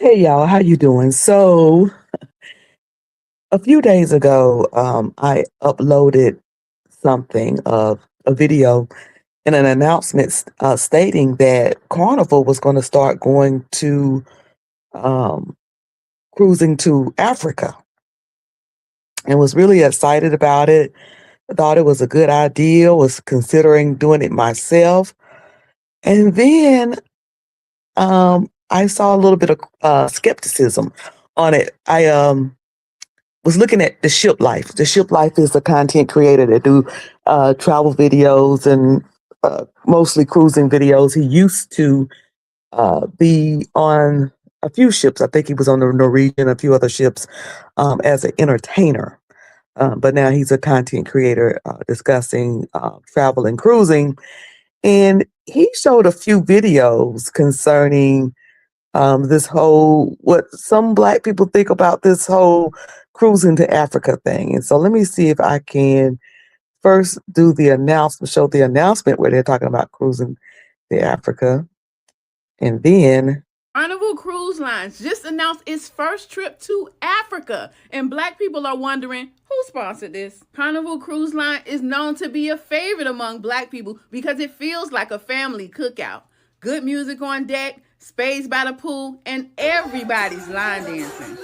Hey y'all, how you doing? So a few days ago, I uploaded something of a video and an announcement stating that Carnival was going to start going to um, cruising to Africa, and was really excited about it. I thought it was a good idea. Was considering doing it myself, and then I saw a little bit of skepticism on it. I was looking at the Ship Life. The Ship Life is a content creator that do travel videos and mostly cruising videos. He used to be on a few ships. I think he was on the Norwegian, a few other ships as an entertainer. But now he's a content creator discussing travel and cruising. And he showed a few videos concerning this whole, what some Black people think about this whole cruising to Africa thing. And so let me see if I can first do the announcement, show the announcement where they're talking about cruising to Africa. And then, Carnival Cruise Lines just announced its first trip to Africa, and Black people are wondering who sponsored this. Carnival Cruise Line is known to be a favorite among Black people because it feels like a family cookout. Good music on deck, spades by the pool, and everybody's line dancing.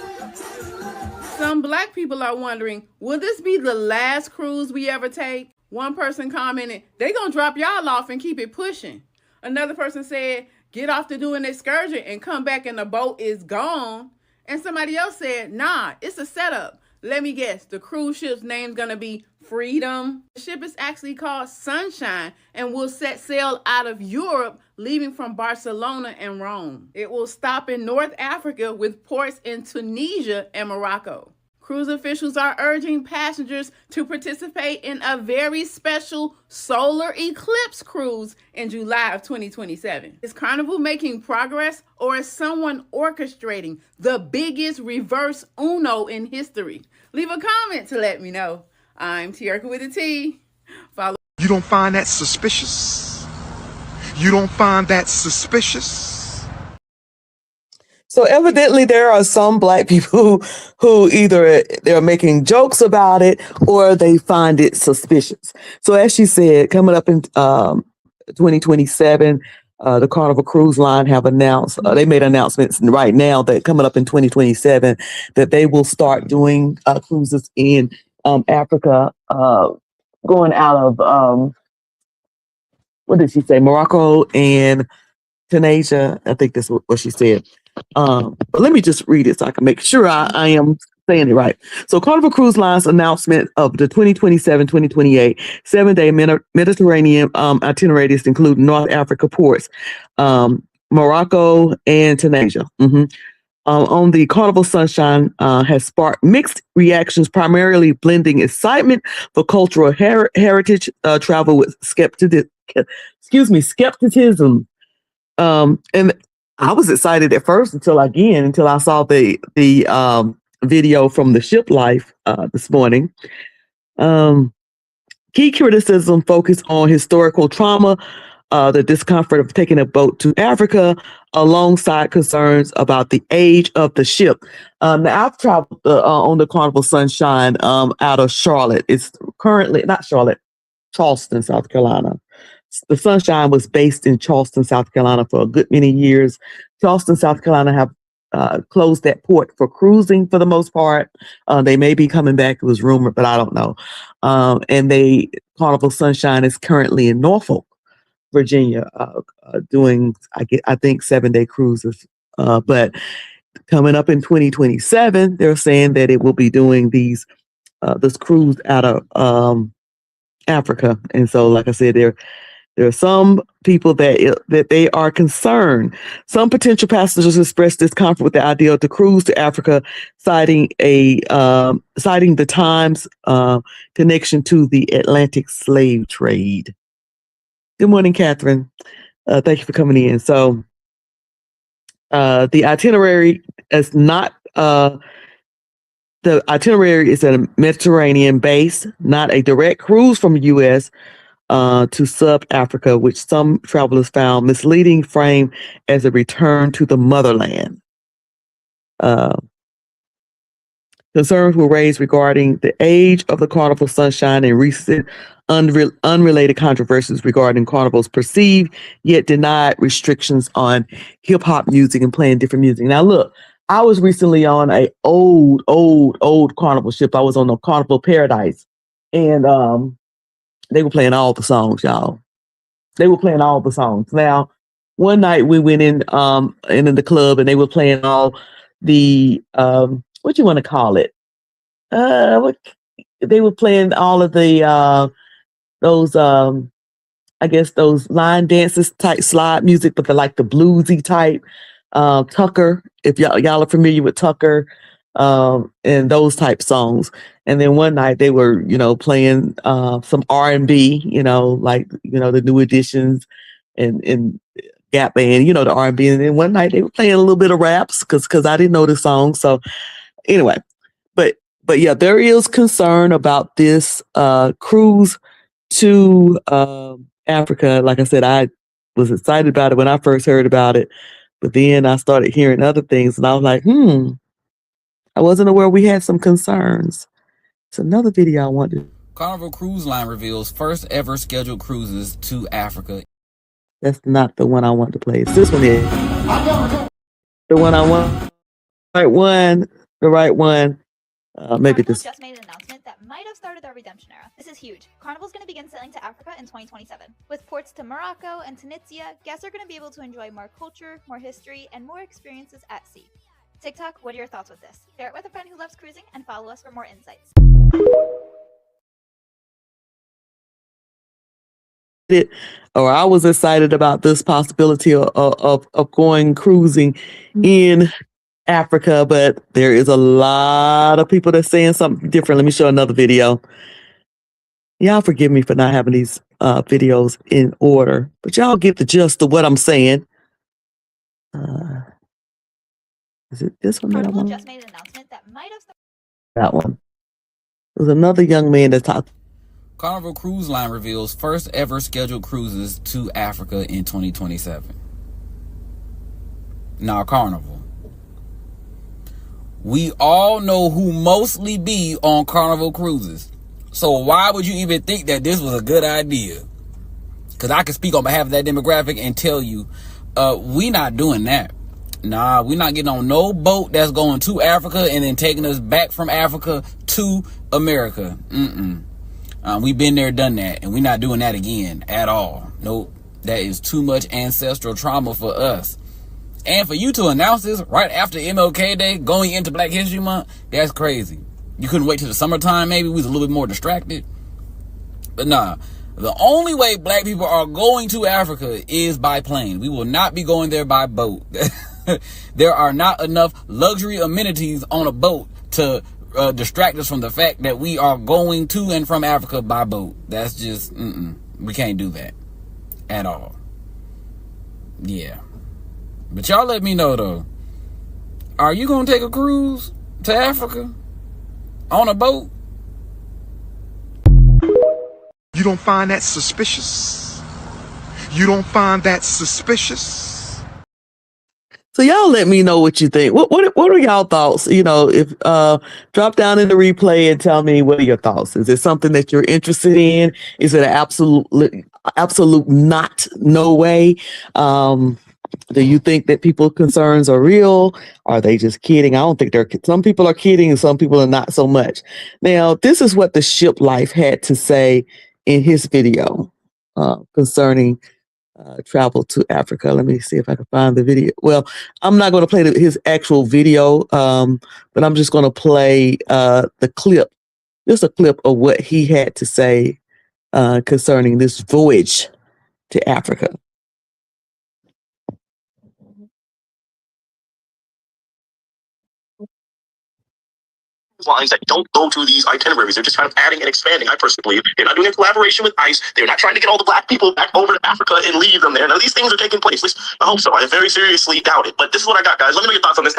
Some Black people are wondering, will this be the last cruise we ever take? One person commented, they gonna drop y'all off and keep it pushing. Another person said, get off to do an excursion and come back and the boat is gone. And somebody else said, nah, it's a setup. Let me guess, the cruise ship's name's gonna be Freedom. The ship is actually called Sunshine and will set sail out of Europe, leaving from Barcelona and Rome. It will stop in North Africa with ports in Tunisia and Morocco. Cruise officials are urging passengers to participate in a very special solar eclipse cruise in July of 2027. Is Carnival making progress, or is someone orchestrating the biggest reverse Uno in history? Leave a comment to let me know. I'm Tiarka with a T. Follow. You don't find that suspicious? You don't find that suspicious? so evidently there are some Black people who either they're making jokes about it or they find it suspicious. So as she said, coming up in 2027, the Carnival Cruise Line have announced, they made announcements right now that coming up in 2027 that they will start doing cruises in Africa, going out of, what did she say, Morocco and Tunisia. I think that's what she said. But let me just read it so I can make sure I am saying it right. So Carnival Cruise Line's announcement of the 2027-2028 7-day Mediterranean itineraries include North Africa ports, Morocco and Tunisia. On the Carnival Sunshine has sparked mixed reactions, primarily blending excitement for cultural heritage travel with skepticism. And I was excited at first until I saw the video from the Ship Life this morning. Key criticism focused on historical trauma, the discomfort of taking a boat to Africa, alongside concerns about the age of the ship. Now I've traveled on the Carnival Sunshine out of Charlotte. It's currently not Charlotte, Charleston, South Carolina. The Sunshine was based in Charleston, South Carolina for a good many years. Charleston, South Carolina have closed that port for cruising for the most part. They may be coming back. It was rumored, but I don't know. And Carnival Sunshine is currently in Norfolk, Virginia, doing, I think 7-day cruises. But coming up in 2027, they're saying that it will be doing this cruise out of Africa. And so, like I said, there are some people that they are concerned. Some potential passengers expressed discomfort with the idea to cruise to Africa, citing the Times connection to the Atlantic slave trade. Good morning, Catherine. Thank you for coming in. So the itinerary is not. The itinerary is at a Mediterranean base, not a direct cruise from the U.S. To sub-Africa, which some travelers found misleading, framed as a return to the motherland. Uh, Concerns were raised regarding the age of the Carnival Sunshine and recent unrelated controversies regarding Carnival's perceived yet denied restrictions on hip hop music and playing different music. Now, look, I was recently on a old Carnival ship. I was on the Carnival Paradise, and they were playing all the songs, y'all. They were playing all the songs. Now, one night we went in the club, and they were playing all the what you want to call it? What they were playing all of the those I guess those line dances type slide music, but they're like the bluesy type. Tucker, if y'all are familiar with Tucker, and those type songs. And then one night they were, playing some R&B, like the New Editions and Gap Band, the R&B. And then one night they were playing a little bit of raps because I didn't know the song. So anyway, but yeah, there is concern about this cruise to Africa. Like I said, I was excited about it when I first heard about it, but then I started hearing other things, and I was like, I wasn't aware we had some concerns. It's another video I wanted. Carnival Cruise Line reveals first ever scheduled cruises to Africa. That's not the one I want to play. It's this one here. The one I want. The right one. Maybe Carnival this. just made an announcement that might have started their redemption era. This is huge. Carnival's going to begin sailing to Africa in 2027. With ports to Morocco and Tunisia, guests are going to be able to enjoy more culture, more history, and more experiences at sea. TikTok, what are your thoughts with this? Share it with a friend who loves cruising and follow us for more insights. Or I was excited about this possibility of going cruising in Africa, but there is a lot of people that's saying something different. Let me show another video. Y'all forgive me for not having these videos in order, but y'all get the gist of what I'm saying. Is it this one that I Carnival want? just made an announcement that might have started. That one. There's another young man that talked. Carnival Cruise Line reveals first ever scheduled cruises to Africa in 2027. Now, Carnival, we all know who mostly be on Carnival Cruises. So why would you even think that this was a good idea? Because I can speak on behalf of that demographic and tell you, we not doing that. Nah, we're not getting on no boat that's going to Africa and then taking us back from Africa to America. We've been there, done that, and we're not doing that again at all. Nope. That is too much ancestral trauma for us. And for you to announce this right after MLK Day, going into Black History Month, that's crazy. You couldn't wait till the summertime, maybe? We was a little bit more distracted. But nah, the only way black people are going to Africa is by plane. We will not be going there by boat. There are not enough luxury amenities on a boat to distract us from the fact that we are going to and from Africa by boat. That's just, we can't do that at all. Yeah. But y'all let me know, though. Are you going to take a cruise to Africa on a boat? You don't find that suspicious? You don't find that suspicious? So y'all let me know what you think. What are y'all thoughts? If drop down in the replay and tell me what are your thoughts. Is it something that you're interested in? Is it an absolute not, no way? Do you think that people's concerns are real? Are they just kidding? I don't think some people are kidding and some people are not so much. Now, this is what the Ship Life had to say in his video concerning travel to Africa. Let me see if I can find the video. Well, I'm not going to play his actual video, but I'm just going to play the clip, just a clip of what he had to say concerning this voyage to Africa. Lines that don't go to these itineraries. They're just kind of adding and expanding. I personally believe they're not doing a collaboration with ICE. They're not trying to get all the black people back over to Africa and leave them there. None of these things are taking place. At least I hope so. I very seriously doubt it. But this is what I got, guys. Let me know your thoughts on this.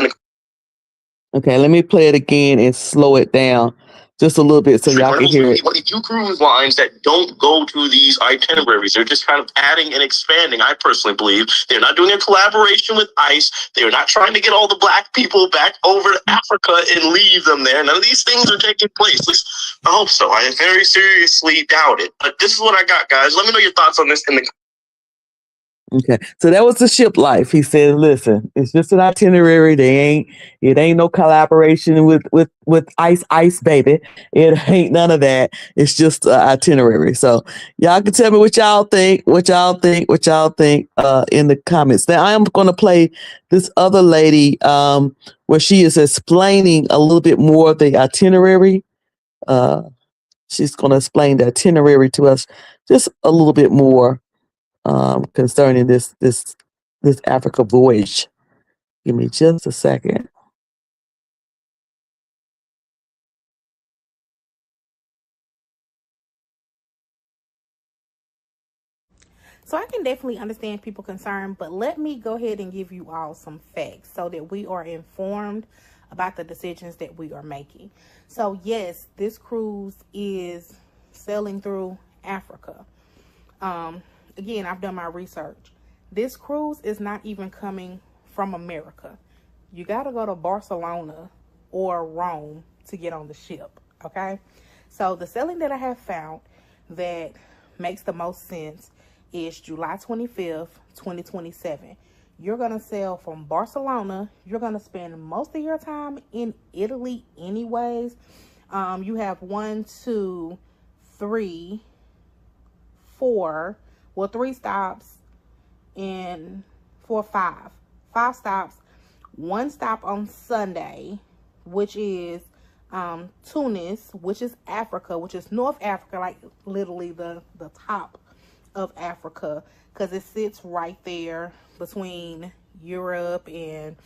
Okay, let me play it again and slow it down just a little bit so y'all can hear it. One of the few cruise lines that don't go to these itineraries. They're just kind of adding and expanding. I personally believe they're not doing a collaboration with ICE. They're not trying to get all the black people back over to Africa and leave them there. None of these things are taking place. At least I hope so. I very seriously doubt it. But this is what I got, guys. Let me know your thoughts on this in the. Okay, so that was the ship life. He said, "Listen, it's just an itinerary. It ain't no collaboration with Ice, baby. It ain't none of that. It's just an itinerary." So y'all can tell me what y'all think. In the comments. Now I am going to play this other lady, where she is explaining a little bit more of the itinerary. She's going to explain the itinerary to us just a little bit more. Concerning this Africa voyage. Give me just a second. So I can definitely understand people's concern, but let me go ahead and give you all some facts so that we are informed about the decisions that we are making. So yes, this cruise is sailing through Africa. Again, I've done my research. This cruise is not even coming from America. You got to go to Barcelona or Rome to get on the ship, okay? So the sailing that I have found that makes the most sense is July 25th, 2027. You're going to sail from Barcelona. You're going to spend most of your time in Italy anyways. You have 1, 2, 3, 4, 3 stops and 5 stops. 1 stop on Sunday, which is Tunis, which is Africa, which is North Africa, like literally the top of Africa, because it sits right there between Europe and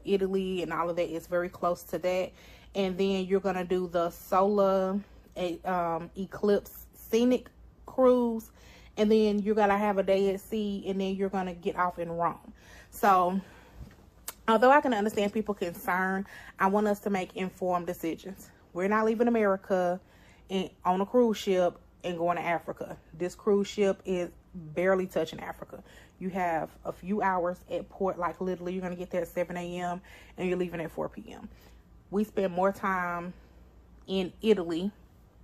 Italy and all of that. It's very close to that. And then you're gonna do the solar eclipse scenic cruise, and then you're gonna have a day at sea, and then you're gonna get off in Rome. So although I can understand people's concern, I want us to make informed decisions. We're not leaving America on a cruise ship and going to Africa. This cruise ship is barely touching Africa. You have a few hours at port, like literally you're going to get there at 7 a.m. and you're leaving at 4 p.m. We spend more time in Italy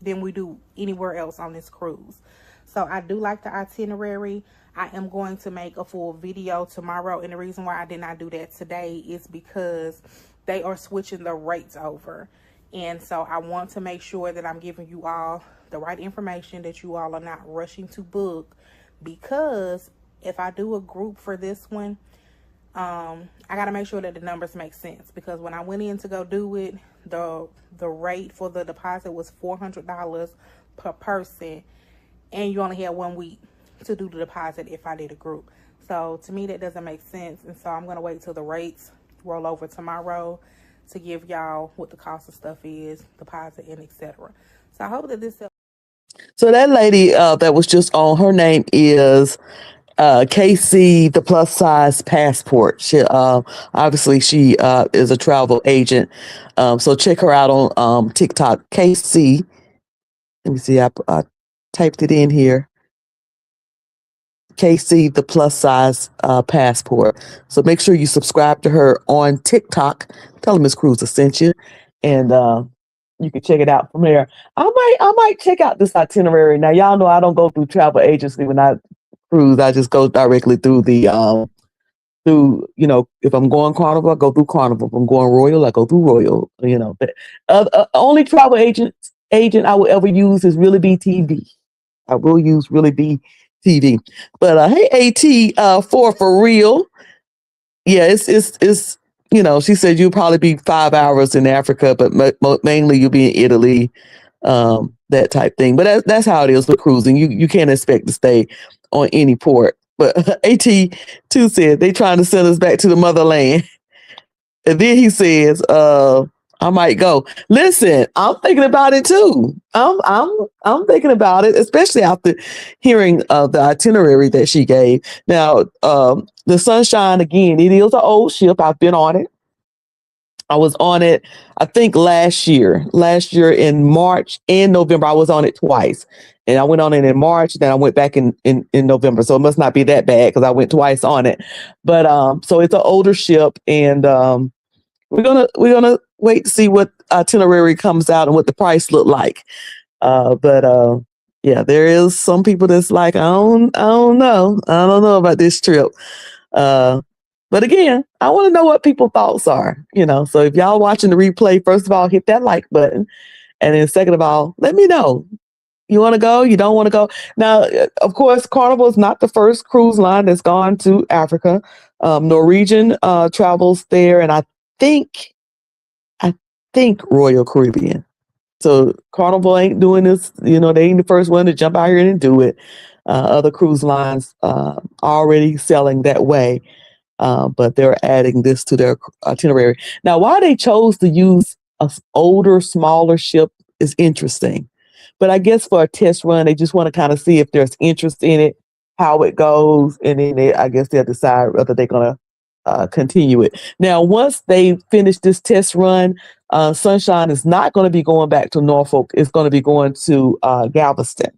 than we do anywhere else on this cruise. So I do like the itinerary. I am going to make a full video tomorrow, and the reason why I did not do that today is because they are switching the rates over. And so I want to make sure that I'm giving you all the right information, that you all are not rushing to book, because if I do a group for this one, I got to make sure that the numbers make sense, because when I went in to go do it, the rate for the deposit was $400 per person, and you only had 1 week to do the deposit if I did a group. So to me, that doesn't make sense. And so I'm going to wait till the rates roll over tomorrow to give y'all what the cost of stuff is, deposit, and etc. So I hope that this. So that lady that was just on, her name is KC, the plus size passport. She obviously she is a travel agent. So check her out on TikTok. KC. Let me see. I typed it in here. KC, the plus size passport. So make sure you subscribe to her on TikTok. Tell her Miss Cruz sent you, and you can check it out from there. I might check out this itinerary. Now y'all know I don't go through travel agency when I cruise. I just go directly through the if I'm going Carnival, I go through Carnival. If I'm going Royal, I go through Royal. The only travel agent I will ever use is Really Be TV. I will use Really Be TV. But hey, AT, for real. Yeah, it's she said you'll probably be 5 hours in Africa, but mainly you'll be in Italy, that type thing. But that's how it is with cruising. You can't expect to stay on any port. But AT too said they trying to send us back to the motherland. And then he says, I might go. Listen, I'm thinking about it too. I'm thinking about it, especially after hearing the itinerary that she gave. Now, the Sunshine, again, it is an old ship. I've been on it. I was on it, I think last year. Last year in March and November, I was on it twice. And I went on it in March, then I went back in November. So it must not be that bad because I went twice on it. But so it's an older ship, and we're gonna wait to see what itinerary comes out and what the price look like. But yeah, there is some people that's like, I don't know about this trip. Uh, but again, I want to know what people's thoughts are, you know. So if y'all watching the replay, first of all, hit that like button. And then second of all, let me know. You want to go? You don't want to go? Now, of course, Carnival is not the first cruise line that's gone to Africa. Norwegian travels there, and think I think Royal Caribbean. So Carnival ain't doing this. You know, they ain't the first one to jump out here and do it. Other cruise lines are already selling that way. But they're adding this to their itinerary. Now, why they chose to use an older, smaller ship is interesting. But I guess for a test run, they just want to kind of see if there's interest in it, how it goes, and then I guess they'll decide whether they're going to continue it. Now, once they finish this test run, Sunshine is not going to be going back to Norfolk. It's going to be going to Galveston.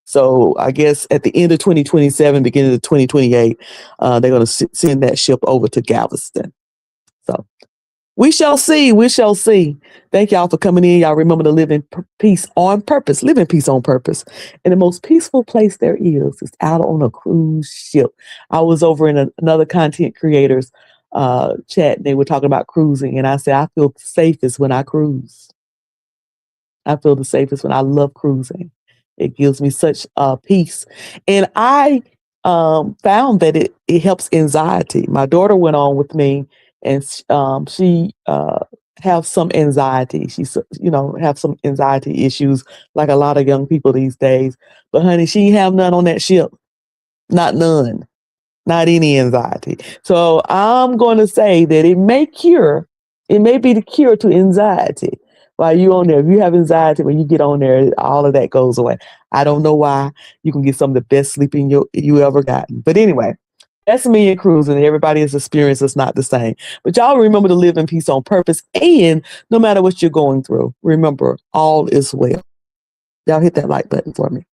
So I guess at the end of 2027, beginning of 2028, they're going to send that ship over to Galveston. So we shall see. We shall see. Thank y'all for coming in. Y'all remember to live in peace on purpose. Live in peace on purpose. And the most peaceful place there is out on a cruise ship. I was over in another content creators chat. And they were talking about cruising. And I said, I feel safest when I cruise. I feel the safest when I love cruising. It gives me such peace. And I found that it helps anxiety. My daughter went on with me, and she have some anxiety. She's, have some anxiety issues like a lot of young people these days. But honey, she have none on that ship. Not none. Not any anxiety. So I'm going to say that it may be the cure to anxiety. While you on there, if you have anxiety, when you get on there, all of that goes away. I don't know why. You can get some of the best sleeping you ever gotten. But anyway, that's me and cruising. Everybody's experience is not the same. But y'all remember to live in peace on purpose. And no matter what you're going through, remember, all is well. Y'all hit that like button for me.